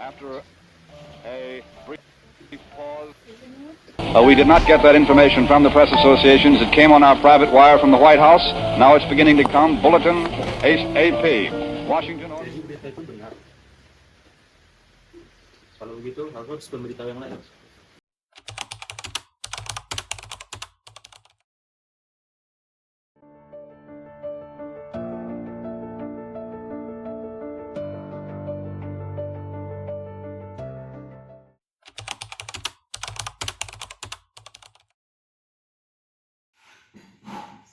After a brief pause. We did not get that information from the press associations. It came on our private wire from the White House. Now it's beginning to come. Bulletin AP. Washington. Jadi berita itu benar. Kalau begitu, aku harus memberitahu yang lain.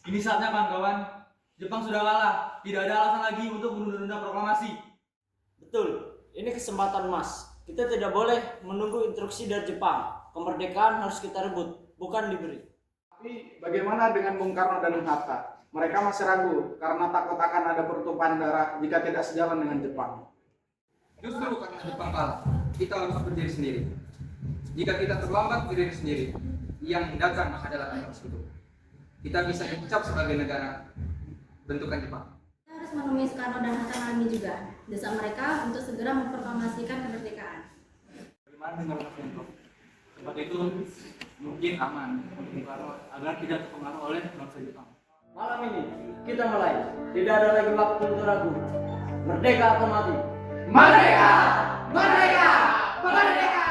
Ini saatnya kawan-kawan, Jepang sudah kalah, tidak ada alasan lagi untuk menunda-nunda proklamasi. Betul, ini kesempatan emas. Kita tidak boleh menunggu instruksi dari Jepang. Kemerdekaan harus kita rebut, bukan diberi. Tapi bagaimana dengan Bung Karno dan Bung Hatta? Mereka masih ragu karena takut akan ada pertumpahan darah jika tidak sejalan dengan Jepang. Justru karena Jepang kalah, kita harus berdiri sendiri. Jika kita terlambat berdiri sendiri, yang datang adalah anak sekutu. Kita bisa dicap sebagai negara bentukan Jepang. Kita harus menemui Soekarno dan Hatta Malami juga, desak mereka untuk segera memproklamasikan kemerdekaan. Bagaimana dengan Raffenko? Tempat itu mungkin aman untuk Bung Karno agar tidak terpengaruh oleh bangsa Jepang. Malam ini kita mulai. Tidak ada lagi waktu untuk ragu. Merdeka atau mati. Merdeka! Merdeka! Merdeka!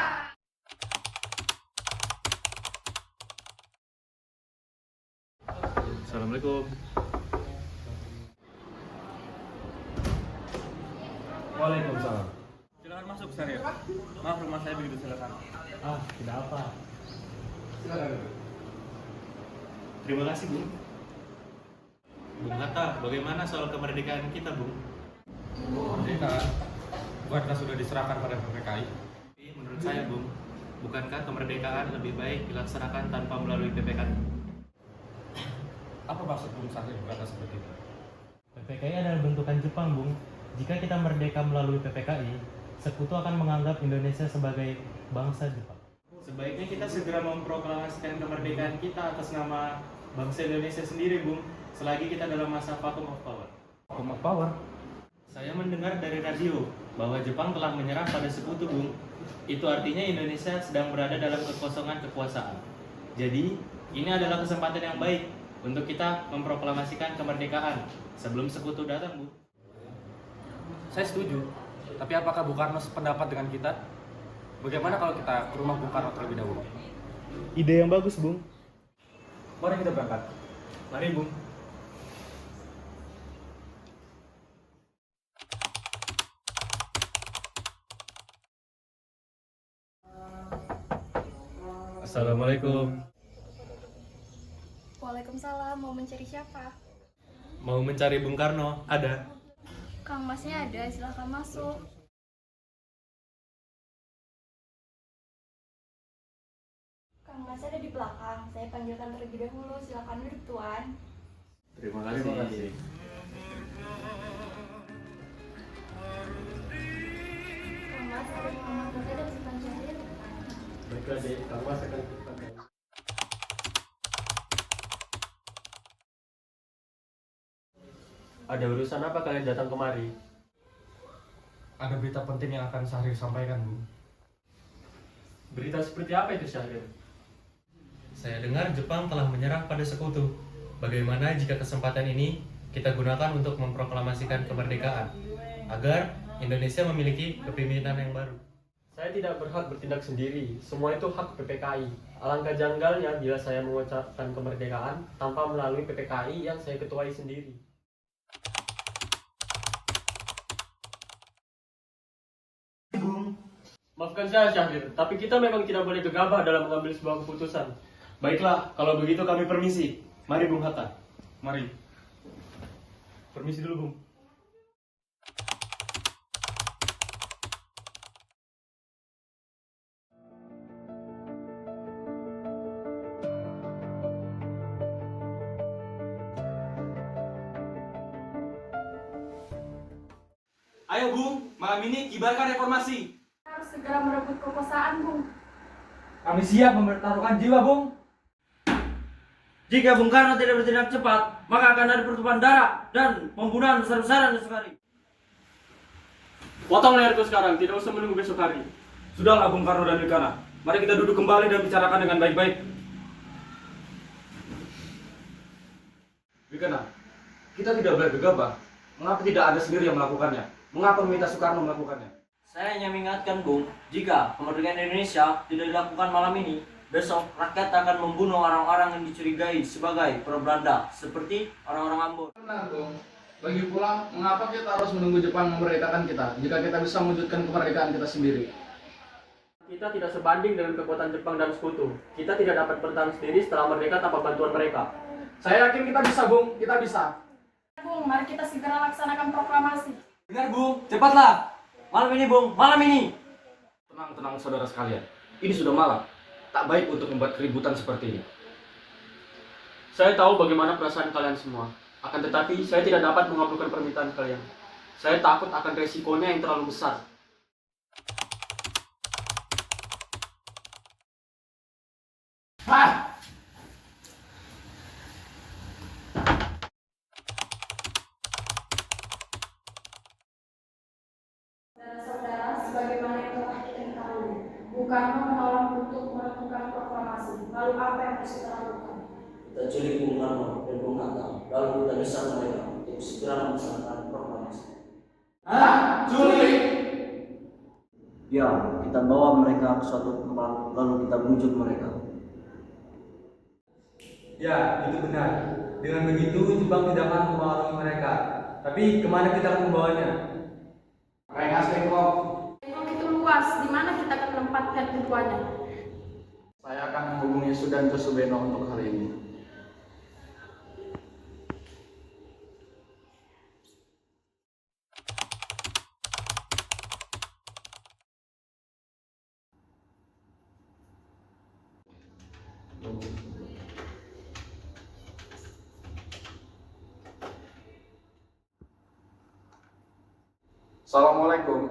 Assalamualaikum. Waalaikumsalam. Silakan masuk, Syarif. Maaf, rumah saya begitu silakan. Tidak apa. Silakan. Terima kasih, Bung. Bung Hatta, bagaimana soal kemerdekaan kita, Bung? Kemerdekaan? Bukankah sudah diserahkan pada PPKI? Menurut saya, Bung, bukankah kemerdekaan lebih baik dilaksanakan tanpa melalui PPKI? Apa maksud Bung Syarif berkata seperti itu? PPKI adalah bentukan Jepang, Bung. Jika kita merdeka melalui PPKI, sekutu akan menganggap Indonesia sebagai bangsa Jepang. Sebaiknya kita segera memproklamasikan kemerdekaan kita atas nama bangsa Indonesia sendiri, Bung, selagi kita dalam masa vacuum of power. Vacuum of power? Saya mendengar dari radio bahwa Jepang telah menyerah pada sekutu, Bung. Itu artinya Indonesia sedang berada dalam kekosongan kekuasaan. Jadi, ini adalah kesempatan yang baik untuk kita memproklamasikan kemerdekaan sebelum sekutu datang, Bu. Saya setuju. Tapi apakah Bung Karno sependapat dengan kita? Bagaimana kalau kita ke rumah Bung Karno terlebih dahulu? Ide yang bagus, Bung. Mari kita berangkat. Mari, Bung. Assalamualaikum. Waalaikumsalam, mau mencari siapa? Mau mencari Bung Karno? Ada. Kang Masnya ada, silahkan masuk. Kang Mas ada di belakang, saya panggilkan terlebih dahulu, silahkan duduk Tuan. Terima kasih. Kang Mas ada Muhammad Reza dan Sultan Syahrir. Baiklah, Dek. Kang Mas akan kita. Ada urusan apa kalian datang kemari? Ada berita penting yang akan Syahrir sampaikan, Bu. Berita seperti apa itu, Syahrir? Saya dengar Jepang telah menyerah pada sekutu. Bagaimana jika kesempatan ini kita gunakan untuk memproklamasikan kemerdekaan agar Indonesia memiliki kepemimpinan yang baru? Saya tidak berhak bertindak sendiri. Semua itu hak PPKI. Alangkah janggalnya bila saya mengucapkan kemerdekaan tanpa melalui PPKI yang saya ketuai sendiri. Maafkan saya, Syahrir, tapi kita memang tidak boleh gegabah dalam mengambil sebuah keputusan. Baiklah, kalau begitu kami permisi. Mari Bung Hatta. Mari. Permisi dulu, Bung. Ayo Bung, malam ini kibarkan reformasi. Harus segera merebut kekuasaan, Bung. Kami siap mempertaruhkan jiwa, Bung. Jika Bung Karno tidak bertindak cepat, maka akan ada pertumpahan darah dan pembunuhan besar-besaran esok hari. Potong leherku sekarang, tidak usah menunggu besok hari. Sudahlah Bung Karno dan Wilkana. Mari kita duduk kembali dan bicarakan dengan baik-baik. Wilkana, kita tidak boleh gegabah. Mengapa tidak Anda sendiri yang melakukannya? Mengapa meminta Soekarno melakukannya? Saya hanya mengingatkan, Bung, jika kemerdekaan Indonesia tidak dilakukan malam ini, besok rakyat akan membunuh orang-orang yang dicurigai sebagai pro-Belanda, seperti orang-orang Ambon. Benar, Bung. Lagi pula, mengapa kita harus menunggu Jepang memerdekakan kita, jika kita bisa mewujudkan kemerdekaan kita sendiri? Kita tidak sebanding dengan kekuatan Jepang dan sekutu. Kita tidak dapat bertahan sendiri setelah merdeka tanpa bantuan mereka. Saya yakin kita bisa, Bung. Kita bisa. Bung, mari kita segera laksanakan proklamasi. Dengar, Bung, cepatlah. Malam ini, Bung, malam ini. Tenang, saudara sekalian. Ini sudah malam. Tak baik untuk membuat keributan seperti ini. Saya tahu bagaimana perasaan kalian semua. Akan tetapi, saya tidak dapat mengabulkan permintaan kalian. Saya takut akan resikonya yang terlalu besar. Saudara-saudara, sebagaimana yang telah kita ketahui, Bung Karno menolak untuk melakukan proklamasi. Lalu apa yang harus kita lakukan? Kita culik Bung Karno dan Bung Hatta, lalu kita desak mereka untuk segera melaksanakan proklamasi. Culik! Ya, kita bawa mereka ke suatu tempat, lalu kita bujuk mereka. Ya, itu benar. Dengan begitu, Jepang tidak akan mempengaruhi mereka. Tapi kemana kita akan membawanya? Rengas Dengklok. Dengklok itu luas, di mana kita akan menempatkan keduanya? Saya akan menghubungi Sudanto Subeno untuk hal ini. Assalamualaikum.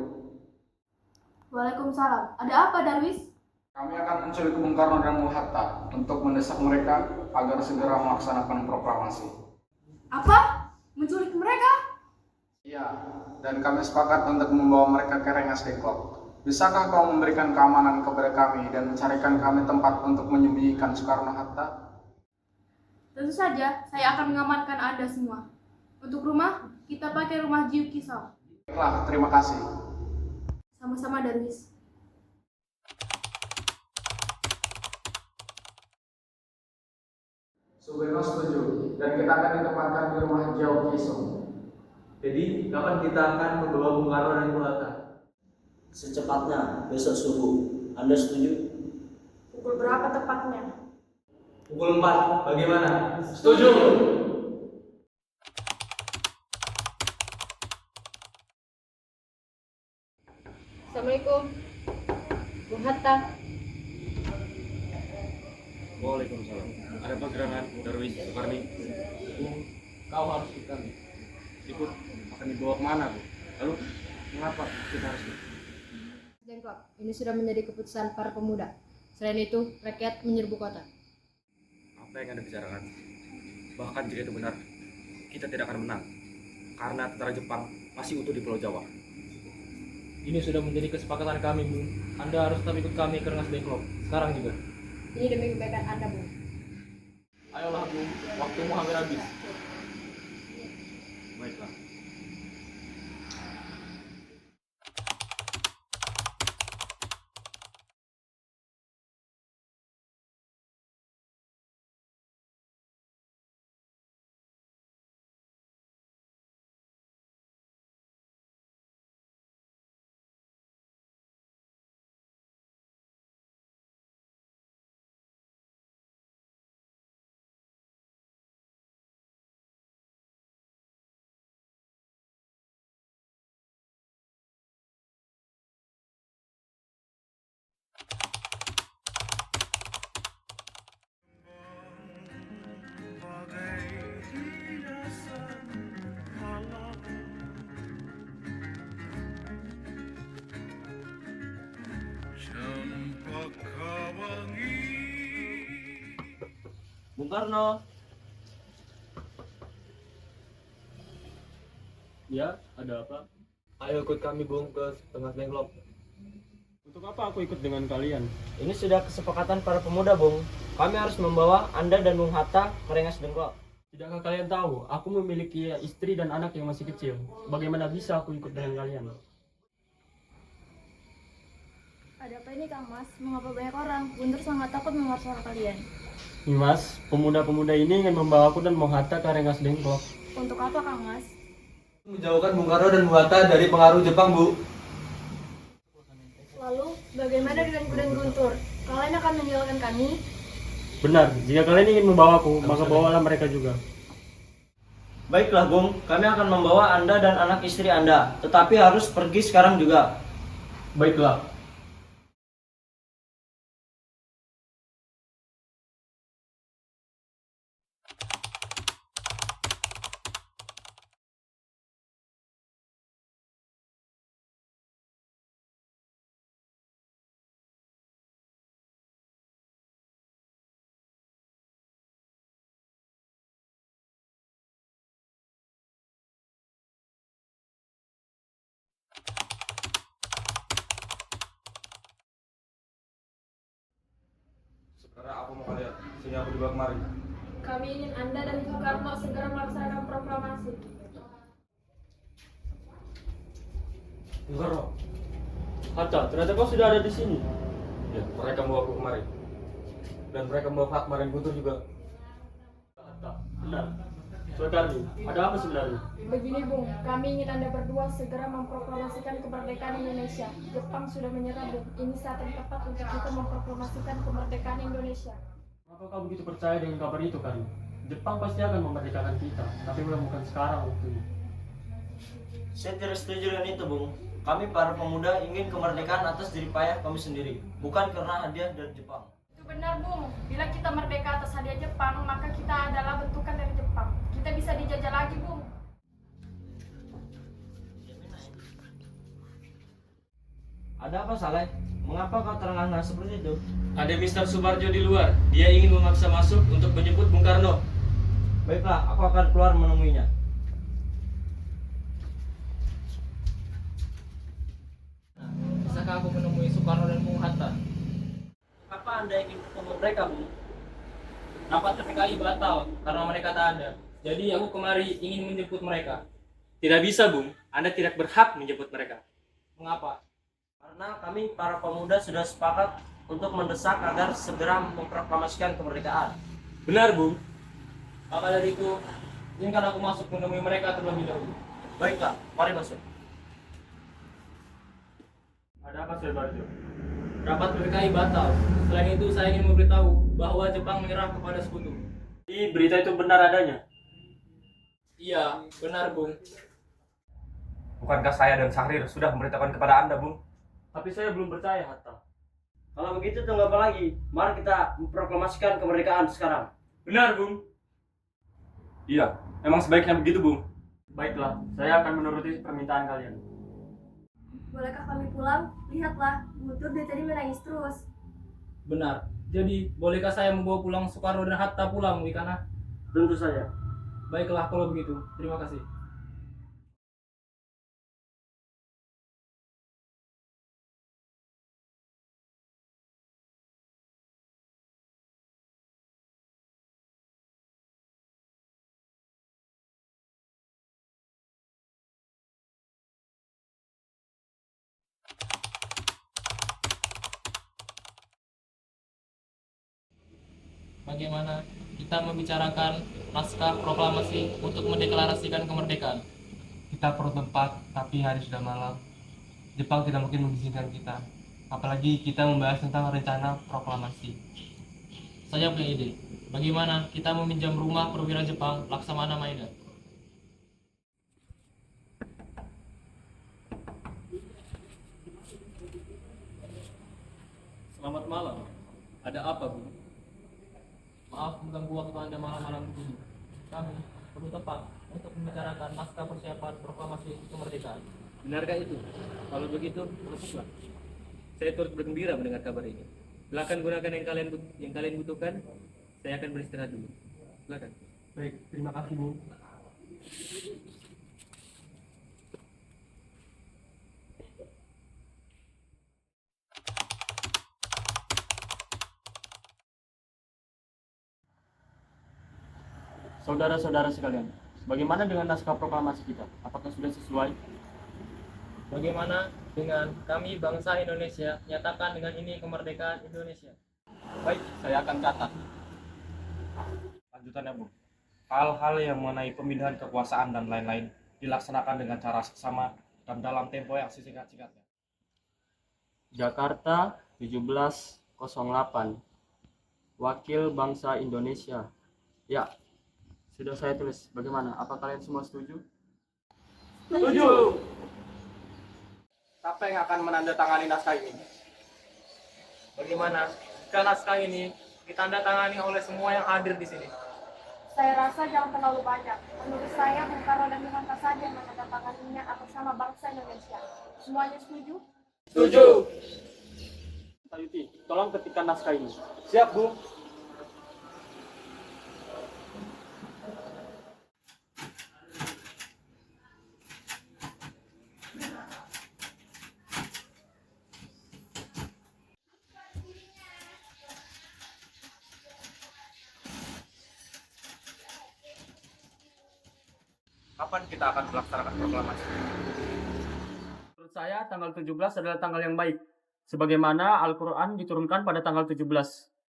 Waalaikumsalam. Ada apa, Darwis? Kami akan menculik Bung Karno dan Bung Hatta untuk mendesak mereka agar segera melaksanakan proklamasi. Apa? Menculik mereka? Iya, dan kami sepakat untuk membawa mereka ke Rengas Dengklok. Bisakah kau memberikan keamanan kepada kami dan mencarikan kami tempat untuk menyembunyikan Soekarno-Hatta? Tentu saja, saya akan mengamankan Anda semua. Untuk rumah, kita pakai rumah Jiu Kisau. Baiklah, terima kasih. Sama-sama, Darwis. Subeno setuju, dan kita akan ditempatkan di rumah Jiu Kisau. Jadi, kapan kita akan membawa Bung Karno dan Bung Hatta? Secepatnya, besok subuh. Anda setuju? Pukul berapa tepatnya? Pukul 4, bagaimana? Setuju. Assalamualaikum. Bung Hatta. Waalaikumsalam. Ada apa gerangan Darwis Soekarni? Kau harus ikut kami. Ikut akan dibawa kemana, Bu? Lalu mengapa kita harus ikut? Dengklok, ini sudah menjadi keputusan para pemuda. Selain itu, rakyat menyerbu kota. Apa yang Anda bicarakan? Bahkan jika itu benar, kita tidak akan menang. Karena tentara Jepang masih utuh di Pulau Jawa. Ini sudah menjadi kesepakatan kami, Bung. Anda harus tetap ikut kami ke Rengas Dengklok. Sekarang juga. Ini demi kebaikan Anda, Bung. Ayolah, Bung. Waktumu hampir habis. Baiklah. Bung Karno. Ya, ada apa? Ayo ikut kami Bung ke Rengas Dengklok. Untuk apa aku ikut dengan kalian? Ini sudah kesepakatan para pemuda, Bung. Kami harus membawa Anda dan Bung Hatta ke Rengas Dengklok. Tidakkah kalian tahu, aku memiliki istri dan anak yang masih kecil. Bagaimana bisa aku ikut dengan kalian? Ada apa ini Kang Mas? Mengapa banyak orang? Guntur sangat takut mendengar suara kalian. Mas, pemuda-pemuda ini ingin membawaku dan Bung Hatta ke Rengas Dengklok. Untuk apa Kang Mas? Menjauhkan Bung Karno dan Bung Hatta dari pengaruh Jepang, Bu. Lalu, bagaimana dengan Guden Guntur? Kalian akan meninggalkan kami? Benar, jika kalian ingin membawaku, maka bawalah mereka juga. Baiklah, Bung. Kami akan membawa Anda dan anak istri Anda. Tetapi harus pergi sekarang juga. Baiklah. Sekarang apa mau kalian? Sini aku dibawa kemari. Kami ingin Anda dan Bung Karno segera melaksanakan proklamasi. Bung Karno. Hatta, ternyata kau sudah ada di sini. Ya, mereka membawa aku kemari. Dan mereka membawa hak kemarin Guntur juga. Hatta, benar. Soekarno, ada apa sebenarnya? Begini Bung, kami ingin Anda berdua segera memproklamasikan kemerdekaan Indonesia. Jepang sudah menyerah Bung, ini saat yang tepat untuk kita memproklamasikan kemerdekaan Indonesia. Mengapa kau begitu percaya dengan kabar itu, Karno? Jepang pasti akan memerdekakan kita, tapi bukan sekarang waktunya. Saya tidak setuju dengan itu, Bung. Kami para pemuda ingin kemerdekaan atas diri payah kami sendiri, bukan karena hadiah dari Jepang. Itu benar Bung, bila kita merdeka atas hadiah Jepang, maka kita adalah bentukan dari Jepang. Kita bisa dijajah lagi Bung. Ada apa, Saleh? Mengapa kau terengah-engah seperti itu? Ada Mr. Subarjo di luar. Dia ingin memaksa masuk untuk menjemput Bung Karno. Baiklah, aku akan keluar menemuinya. Bisakah aku menemui Soekarno dan Bung Hatta? Apa Anda ingin ketemu mereka, Bung? Rapat PPKI batal karena mereka tak ada. Jadi aku kemari ingin menjemput mereka. Tidak bisa, Bung. Anda tidak berhak menjemput mereka. Mengapa? Karena kami para pemuda sudah sepakat untuk mendesak agar segera memproklamasikan kemerdekaan. Benar, Bung. Maka dari itu, izinkan aku masuk menemui mereka terlebih dahulu. Baiklah, mari masuk. Ada apa, Soekarno? Rapat PPKI batal. Selain itu, saya ingin memberitahu bahwa Jepang menyerah kepada sekutu. Jadi berita itu benar adanya? Iya, benar Bung. Bukankah saya dan Syahrir sudah memberitahukan kepada Anda, Bung? Tapi saya belum percaya, Hatta. Kalau begitu tunggu apa lagi? Mari kita memproklamasikan kemerdekaan sekarang. Benar, Bung. Iya, memang sebaiknya begitu, Bung. Baiklah, saya akan menuruti permintaan kalian. Bolehkah kami pulang? Lihatlah, Guntur dari tadi menangis terus. Benar. Jadi, bolehkah saya membawa pulang Soekarno dan Hatta pulang, Wikana? Tentu saja. Baiklah kalau begitu. Terima kasih. Bagaimana kita membicarakan naskah proklamasi untuk mendeklarasikan kemerdekaan? Kita perlu tempat, tapi hari sudah malam. Jepang tidak mungkin mengizinkan kita. Apalagi kita membahas tentang rencana proklamasi. Saya punya ide. Bagaimana kita meminjam rumah perwira Jepang Laksamana Maeda? Selamat malam. Ada apa, Bu? Maaf mengganggu waktu Anda malam-malam begini. Kami perlu tempat untuk membicarakan naskah persiapan proklamasi kemerdekaan. Benarkah itu? Kalau begitu, masuklah. Saya turut bergembira mendengar kabar ini. Silakan gunakan yang kalian butuhkan. Saya akan beristirahat dulu. Silakan. Baik, terima kasih Bung. Saudara-saudara sekalian, bagaimana dengan naskah proklamasi kita? Apakah sudah sesuai? Bagaimana dengan kami bangsa Indonesia nyatakan dengan ini kemerdekaan Indonesia? Baik, saya akan catat. Lanjutannya, Bu. Hal-hal yang mengenai pemindahan kekuasaan dan lain-lain dilaksanakan dengan cara seksama dan dalam tempo yang sesingkat-singkatnya. Jakarta 1708. Wakil Bangsa Indonesia. Ya, sudah saya tulis. Bagaimana? Apa kalian semua setuju? Setuju. Siapa yang akan menandatangani naskah ini? Bagaimana jika naskah ini ditandatangani oleh semua yang hadir di sini? Saya rasa jangan terlalu banyak. Menurut saya, Bung Karno dan Bung Hatta saja yang menandatanganinya atas nama bangsa Indonesia. Semuanya setuju? Setuju. Pak Yuti, tolong ketikkan naskah ini. Siap, Bu. Kapan kita akan melaksanakan proklamasi? Menurut saya, tanggal 17 adalah tanggal yang baik. Sebagaimana Al-Quran diturunkan pada tanggal 17.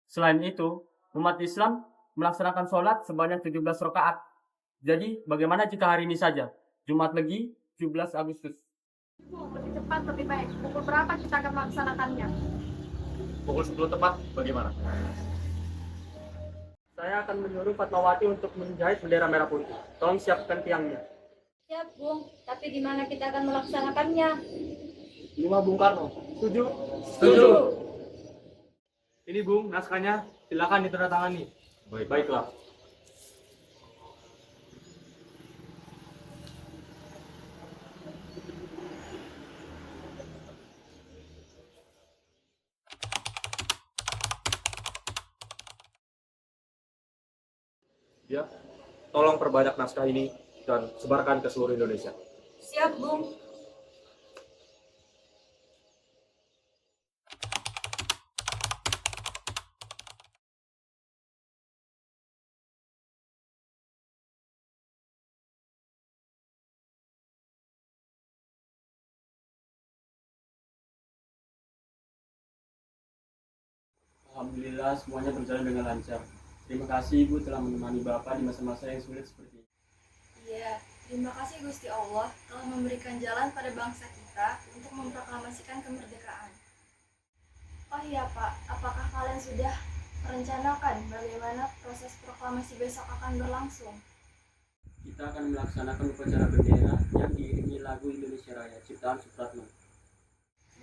Selain itu, umat Islam melaksanakan sholat sebanyak 17 rakaat. Jadi, bagaimana jika hari ini saja? Jumat Legi, 17 Agustus. Lebih cepat, lebih baik. Pukul berapa kita akan melaksanakannya? Pukul 10 tepat, bagaimana? Saya akan menyuruh Fatmawati untuk menjahit bendera merah putih. Tolong siapkan tiangnya. Siap, Bung. Tapi di mana kita akan melaksanakannya? Di rumah Bung Karno. Setuju? Setuju. Ini Bung, naskahnya. Silakan ditandatangani. Baiklah. Ya, tolong perbanyak naskah ini dan sebarkan ke seluruh Indonesia. Siap, Bung. Alhamdulillah semuanya berjalan dengan lancar. Terima kasih Ibu telah menemani Bapak di masa-masa yang sulit seperti ini. Iya, terima kasih Gusti Allah telah memberikan jalan pada bangsa kita untuk memproklamasikan kemerdekaan. Oh iya Pak, apakah kalian sudah merencanakan bagaimana proses proklamasi besok akan berlangsung? Kita akan melaksanakan upacara bendera yang diiringi lagu Indonesia Raya ciptaan Supratman.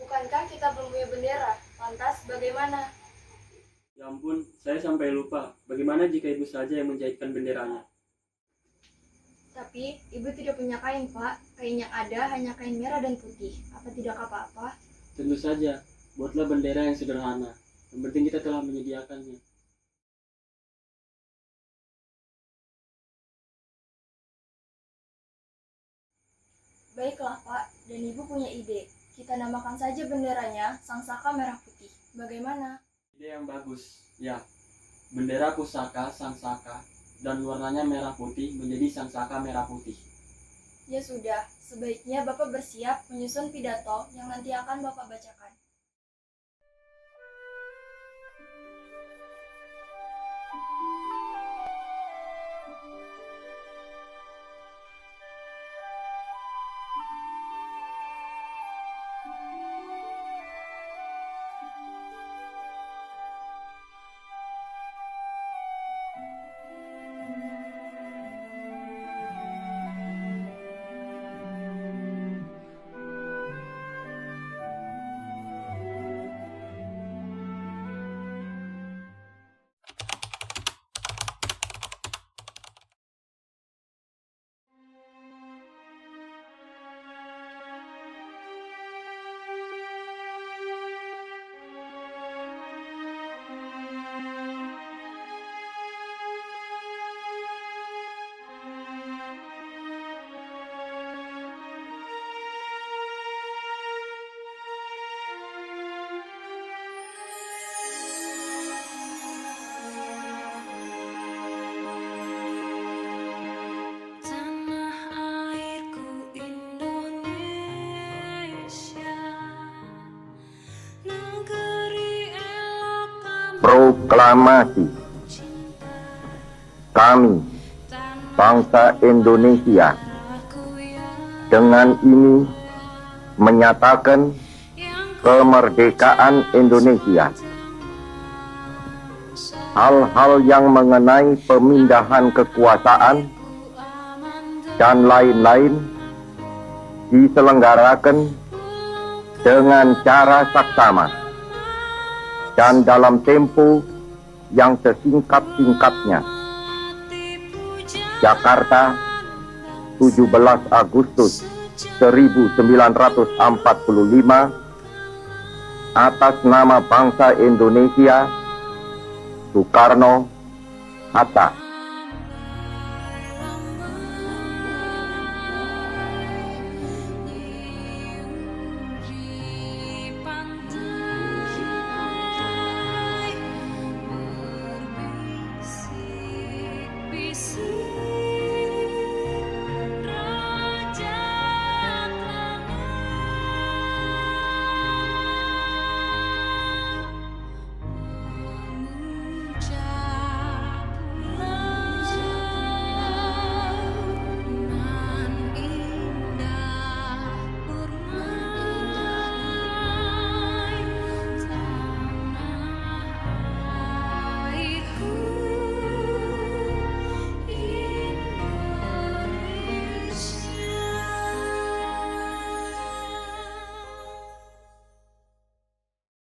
Bukankah kita belum punya bendera? Lantas bagaimana? Ya ampun, saya sampai lupa. Bagaimana jika Ibu saja yang menjahitkan benderanya? Tapi ibu tidak punya kain, Pak. Kain yang ada hanya kain merah dan putih. Apa tidak apa-apa? Tentu saja, buatlah bendera yang sederhana. Yang penting kita telah menyediakannya. Baiklah, Pak. Dan ibu punya ide. Kita namakan saja benderanya Sang Saka Merah Putih. Bagaimana? Ide yang bagus. Ya, bendera pusaka Sang Saka dan warnanya merah putih menjadi Sang Saka Merah Putih. Ya sudah, sebaiknya Bapak bersiap menyusun pidato yang nanti akan Bapak bacakan. proklamasi. Kami, bangsa Indonesia, dengan ini menyatakan kemerdekaan Indonesia. Hal-hal yang mengenai pemindahan kekuasaan dan lain-lain diselenggarakan dengan cara saksama dan dalam tempo yang sesingkat-singkatnya. Jakarta, 17 Agustus 1945, atas nama bangsa Indonesia, Soekarno, Hatta.